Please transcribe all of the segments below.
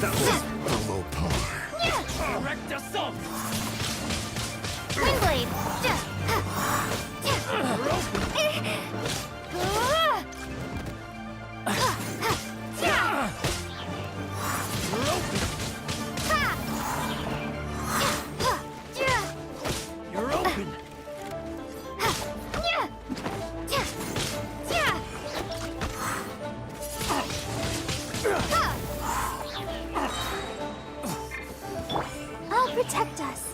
That was below par. Direct assault! Windblade! You're open! I'll protect us.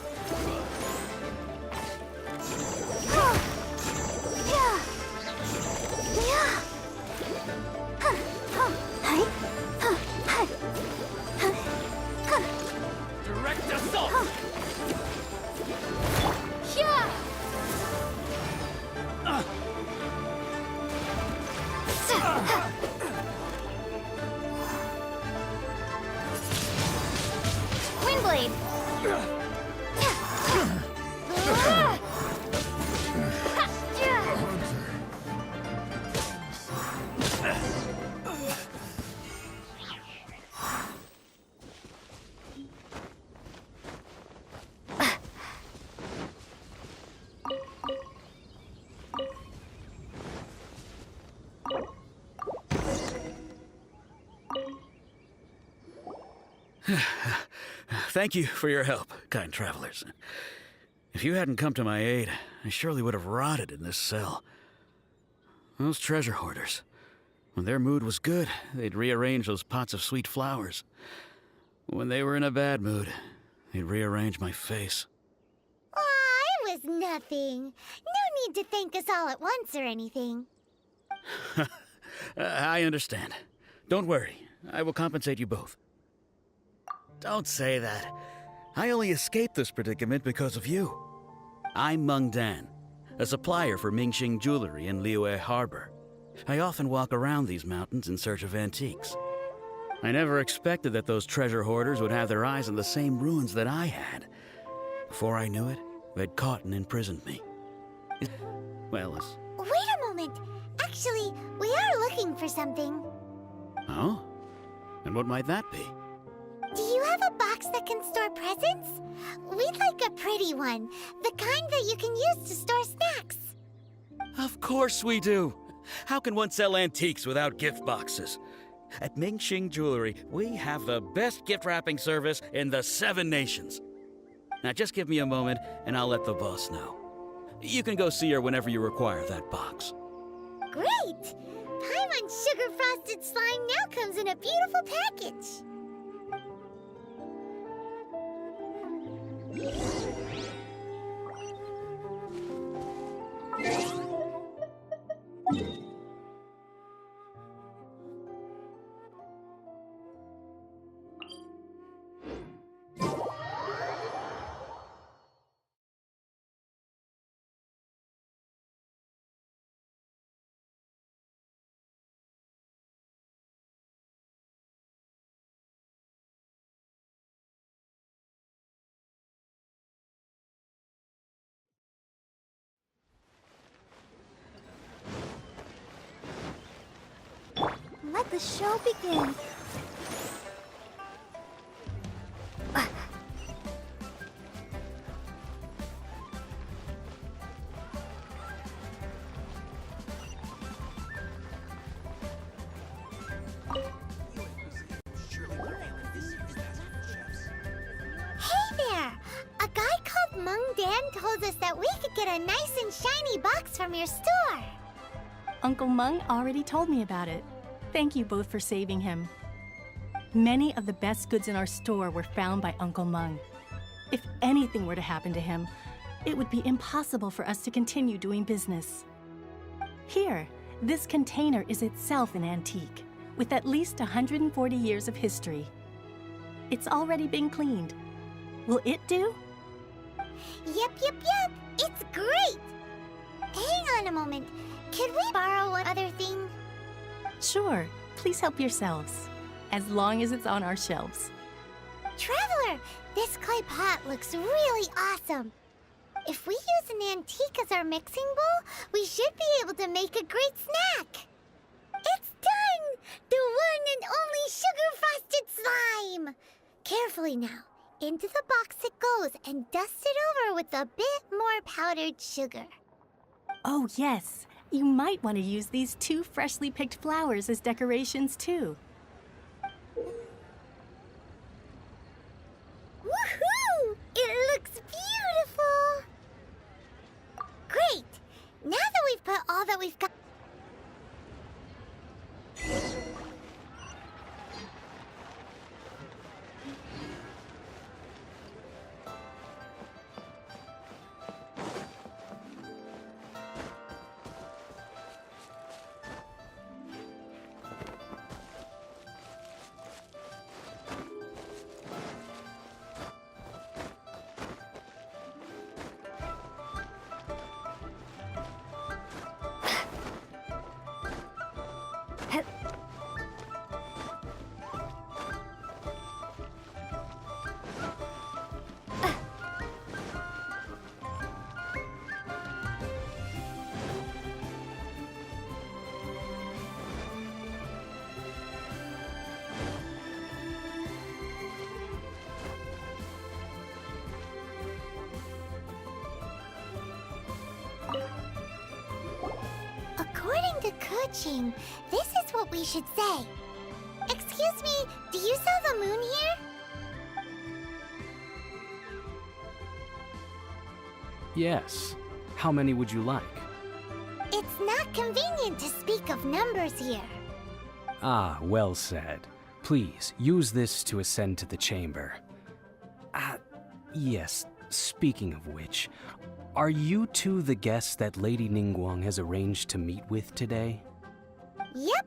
Direct assault! Windblade! Thank you for your help, kind travelers. If you hadn't come to my aid, I surely would have rotted in this cell. Those treasure hoarders, when their mood was good, they'd rearrange those pots of sweet flowers. When they were in a bad mood, they'd rearrange my face. Aw, it was nothing. No need to thank us all at once or anything. I understand. Don't worry, I will compensate you both. Don't say that. I only escaped this predicament because of you. I'm Meng Dan, a supplier for Mingxing Jewelry in Liyue Harbor. I often walk around these mountains in search of antiques. I never expected that those treasure hoarders would have their eyes on the same ruins that I had. Before I knew it, they'd caught and imprisoned me. Well, Wait a moment. Actually, we are looking for something. Oh? And what might that be? Do you have a box that can store presents? We'd like a pretty one. The kind that you can use to store snacks. Of course we do. How can one sell antiques without gift boxes? At Mingxing Jewelry, we have the best gift wrapping service in the 7 nations. Now just give me a moment and I'll let the boss know. You can go see her whenever you require that box. Great! Paimon Sugar Frosted Slime now comes in a beautiful package. Let the show begin. Hey there! A guy called Meng Dan told us that we could get a nice and shiny box from your store. Uncle Meng already told me about it. Thank you both for saving him. Many of the best goods in our store were found by Uncle Meng. If anything were to happen to him, it would be impossible for us to continue doing business. Here, this container is itself an antique, with at least 140 years of history. It's already been cleaned. Will it do? Yep. It's great! Hang on a moment. Could we borrow one other thing? Sure, please help yourselves, as long as it's on our shelves. Traveler, this clay pot looks really awesome. If we use an antique as our mixing bowl, we should be able to make a great snack. It's done! The one and only sugar-frosted slime! Carefully now. Into the box it goes and dust it over with a bit more powdered sugar. Oh, yes. You might want to use these 2 freshly picked flowers as decorations, too. Woohoo! It looks beautiful! Great! Now that we've put all that we've got... According to Kuching, this is what we should say. Excuse me, do you saw the moon here? Yes. How many would you like? It's not convenient to speak of numbers here. Ah, well said. Please, use this to ascend to the chamber. Yes, speaking of which, are you two the guests that Lady Ningguang has arranged to meet with today? Yep.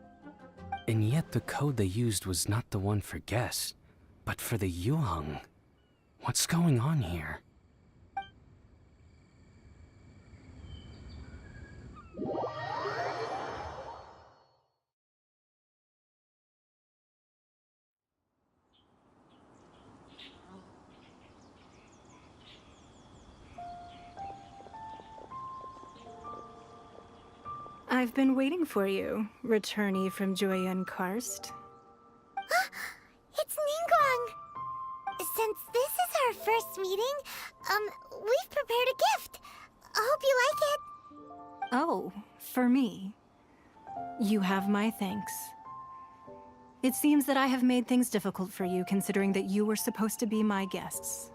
And yet the code they used was not the one for guests, but for the Yuheng. What's going on here? I've been waiting for you, returnee from Joyun Karst. It's Ningguang. Since this is our first meeting, we've prepared a gift. I hope you like it. Oh, for me. You have my thanks. It seems that I have made things difficult for you, considering that you were supposed to be my guests.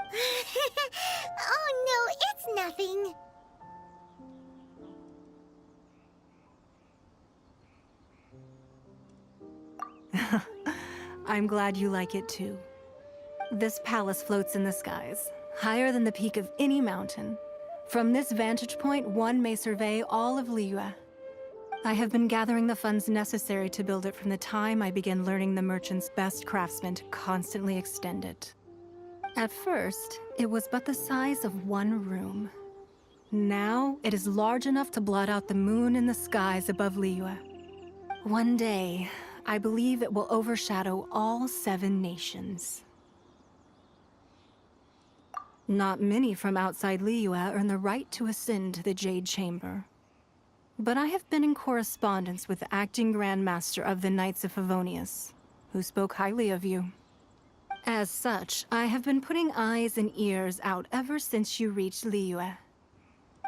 Oh no, it's nothing. I'm glad you like it too. This palace floats in the skies, higher than the peak of any mountain. From this vantage point, one may survey all of Liyue. I have been gathering the funds necessary to build it from the time I began learning the merchant's best craftsmen to constantly extend it. At first, it was but the size of one room. Now, it is large enough to blot out the moon in the skies above Liyue. One day, I believe it will overshadow all 7 nations. Not many from outside Liyue earn the right to ascend to the Jade Chamber. But I have been in correspondence with the acting Grand Master of the Knights of Favonius, who spoke highly of you. As such, I have been putting eyes and ears out ever since you reached Liyue.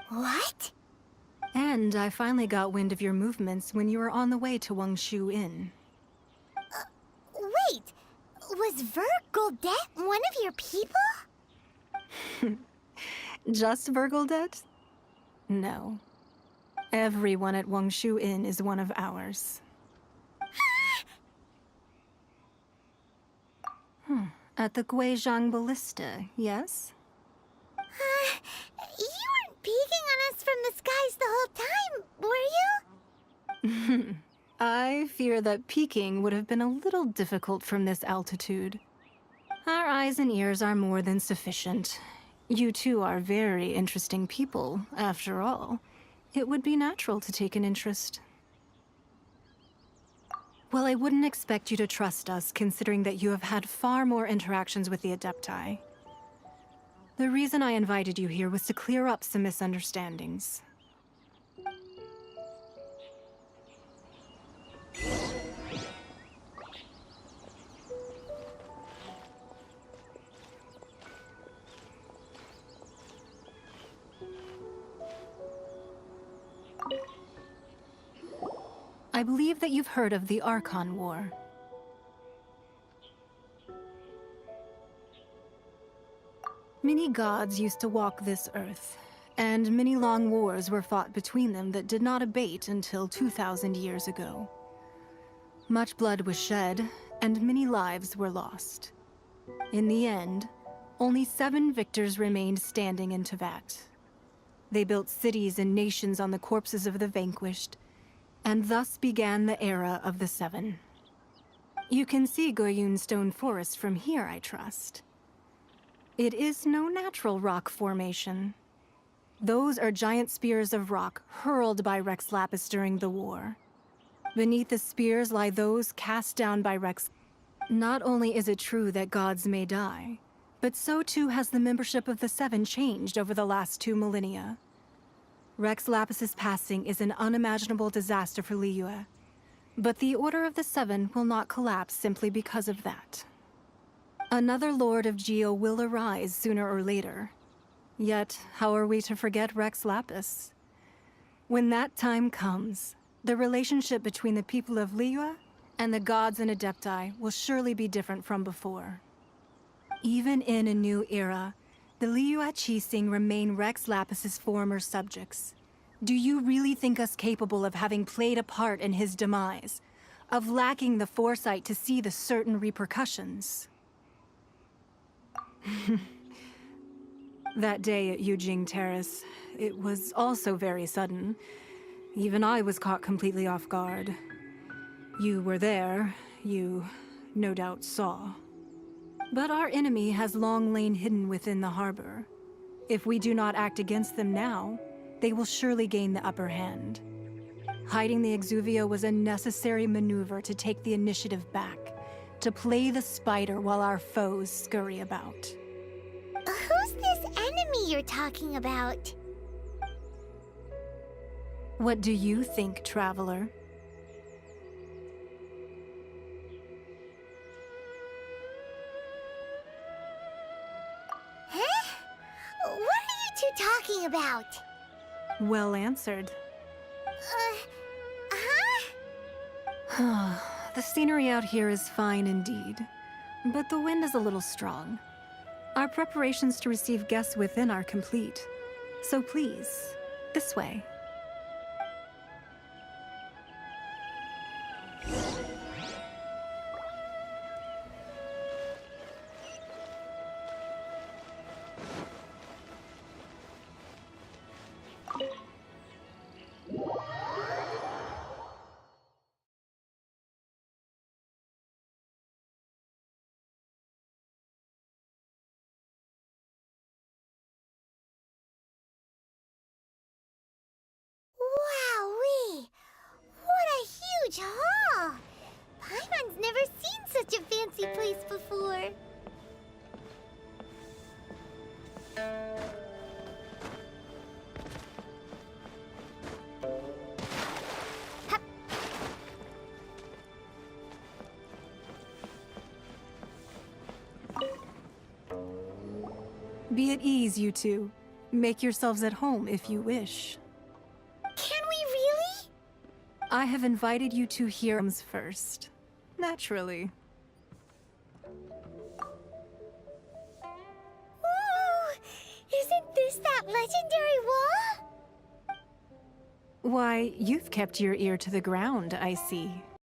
What? And I finally got wind of your movements when you were on the way to Wangshu Inn. Wait, was Vergoldet one of your people? Just Vergoldet? No. Everyone at Wangshu Inn is one of ours. At the Guizhang Ballista, yes? You weren't peeking on us from the skies the whole time, were you? I fear that peeking would have been a little difficult from this altitude. Our eyes and ears are more than sufficient. You two are very interesting people, after all. It would be natural to take an interest. Well, I wouldn't expect you to trust us, considering that you have had far more interactions with the Adepti. The reason I invited you here was to clear up some misunderstandings. I believe that you've heard of the Archon War. Many gods used to walk this earth, and many long wars were fought between them that did not abate until 2,000 years ago. Much blood was shed, and many lives were lost. In the end, only 7 victors remained standing in Tevat. They built cities and nations on the corpses of the vanquished, and thus began the era of the 7. You can see Goyun Stone Forest from here, I trust. It is no natural rock formation. Those are giant spears of rock hurled by Rex Lapis during the war. Beneath the spears lie those cast down by Rex. Not only is it true that gods may die, but so too has the membership of the 7 changed over the last 2 millennia. Rex Lapis's passing is an unimaginable disaster for Liyue, but the Order of the 7 will not collapse simply because of that. Another Lord of Geo will arise sooner or later. Yet, how are we to forget Rex Lapis? When that time comes, the relationship between the people of Liyue and the gods and Adepti will surely be different from before. Even in a new era, the Liyue Qixing remain Rex Lapis's former subjects. Do you really think us capable of having played a part in his demise? Of lacking the foresight to see the certain repercussions? That day at Yujing Terrace, it was also very sudden. Even I was caught completely off guard. You were there, you no doubt saw. But our enemy has long lain hidden within the harbor. If we do not act against them now, they will surely gain the upper hand. Hiding the Exuvio was a necessary maneuver to take the initiative back, to play the spider while our foes scurry about. Who's this enemy you're talking about? What do you think, traveler? Huh? What are you two talking about? Well answered. The scenery out here is fine indeed, but the wind is a little strong. Our preparations to receive guests within are complete, so please, this way. Wowee! What a huge hall! Paimon's never seen such a fancy place before. Hup. Be at ease, you two. Make yourselves at home if you wish. Can we really? I have invited you to hear first. Naturally. Ooh! Isn't this that legendary wall? Why, you've kept your ear to the ground, I see.